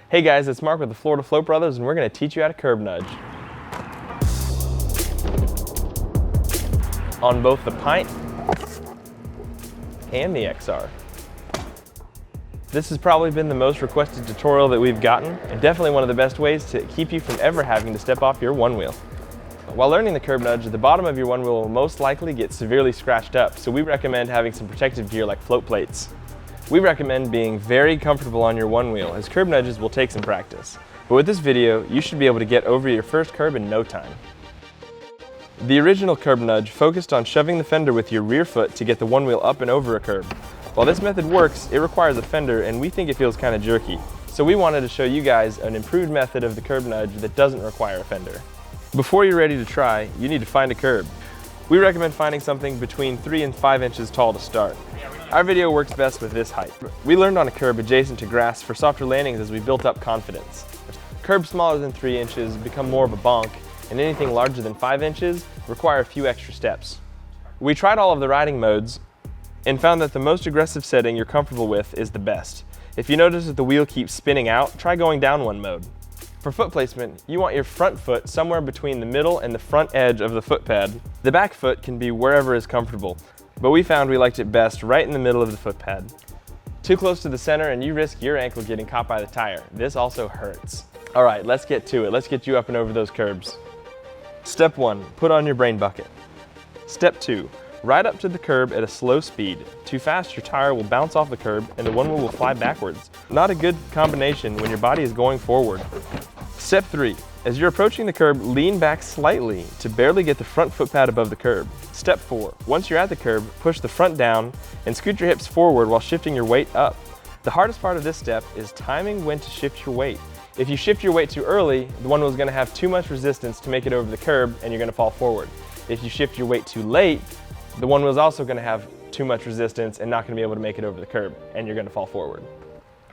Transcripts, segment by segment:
Hey guys, it's Mark with the Florida Float Brothers, and we're going to teach you how to curb nudge on both the Pint and the XR. This has probably been the most requested tutorial that we've gotten, and definitely one of the best ways to keep you from ever having to step off your one wheel. While learning the curb nudge, the bottom of your one wheel will most likely get severely scratched up, so we recommend having some protective gear like float plates. We recommend being very comfortable on your one wheel, as curb nudges will take some practice. But with this video, you should be able to get over your first curb in no time. The original curb nudge focused on shoving the fender with your rear foot to get the one wheel up and over a curb. While this method works, it requires a fender, and we think it feels kind of jerky. So we wanted to show you guys an improved method of the curb nudge that doesn't require a fender. Before you're ready to try, you need to find a curb. We recommend finding something between 3 and 5 inches tall to start. Our video works best with this height. We learned on a curb adjacent to grass for softer landings as we built up confidence. Curbs smaller than 3 inches become more of a bonk, and anything larger than 5 inches require a few extra steps. We tried all of the riding modes and found that the most aggressive setting you're comfortable with is the best. If you notice that the wheel keeps spinning out, try going down one mode. For foot placement, you want your front foot somewhere between the middle and the front edge of the foot pad. The back foot can be wherever is comfortable, but we found we liked it best right in the middle of the foot pad. Too close to the center and you risk your ankle getting caught by the tire. This also hurts. All right, let's get to it. Let's get you up and over those curbs. Step 1, put on your brain bucket. Step 2, ride up to the curb at a slow speed. Too fast, your tire will bounce off the curb and the one wheel will fly backwards. Not a good combination when your body is going forward. Step 3, as you're approaching the curb, lean back slightly to barely get the front foot pad above the curb. Step 4, once you're at the curb, push the front down and scoot your hips forward while shifting your weight up. The hardest part of this step is timing when to shift your weight. If you shift your weight too early, the one wheel is going to have too much resistance to make it over the curb and you're going to fall forward. If you shift your weight too late, the one wheel is also going to have too much resistance and not going to be able to make it over the curb and you're going to fall forward.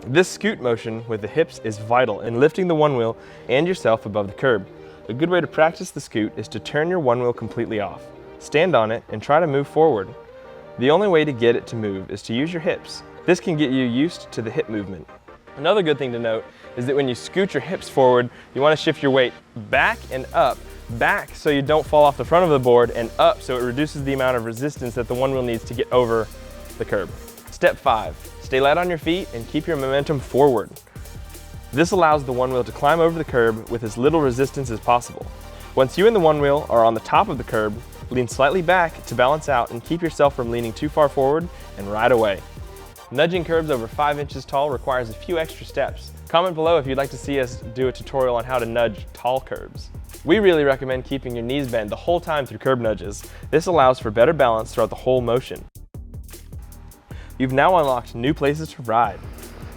This scoot motion with the hips is vital in lifting the one wheel and yourself above the curb. A good way to practice the scoot is to turn your one wheel completely off. Stand on it and try to move forward. The only way to get it to move is to use your hips. This can get you used to the hip movement. Another good thing to note is that when you scoot your hips forward, you want to shift your weight back and up. Back so you don't fall off the front of the board, and up so it reduces the amount of resistance that the one wheel needs to get over the curb. Step 5, stay light on your feet and keep your momentum forward. This allows the one wheel to climb over the curb with as little resistance as possible. Once you and the one wheel are on the top of the curb, lean slightly back to balance out and keep yourself from leaning too far forward and ride away. Nudging curbs over 5 inches tall requires a few extra steps. Comment below if you'd like to see us do a tutorial on how to nudge tall curbs. We really recommend keeping your knees bent the whole time through curb nudges. This allows for better balance throughout the whole motion. You've now unlocked new places to ride.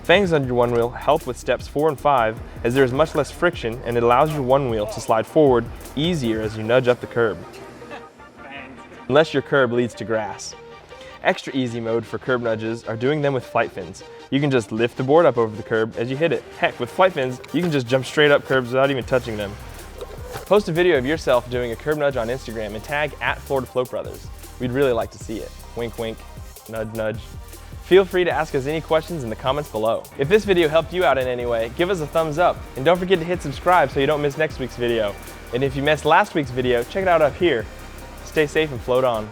Fangs on your one wheel help with steps 4 and 5 as there is much less friction and it allows your one wheel to slide forward easier as you nudge up the curb. Unless your curb leads to grass. Extra easy mode for curb nudges are doing them with flight fins. You can just lift the board up over the curb as you hit it. Heck, with flight fins, you can just jump straight up curbs without even touching them. Post a video of yourself doing a curb nudge on Instagram and tag @FloridaFloatBrothers. We'd really like to see it. Wink, wink, nudge, nudge. Feel free to ask us any questions in the comments below. If this video helped you out in any way, give us a thumbs up and don't forget to hit subscribe so you don't miss next week's video. And if you missed last week's video, check it out up here. Stay safe and float on.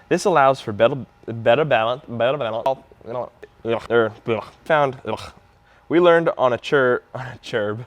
This allows for better balance. We learned on a curb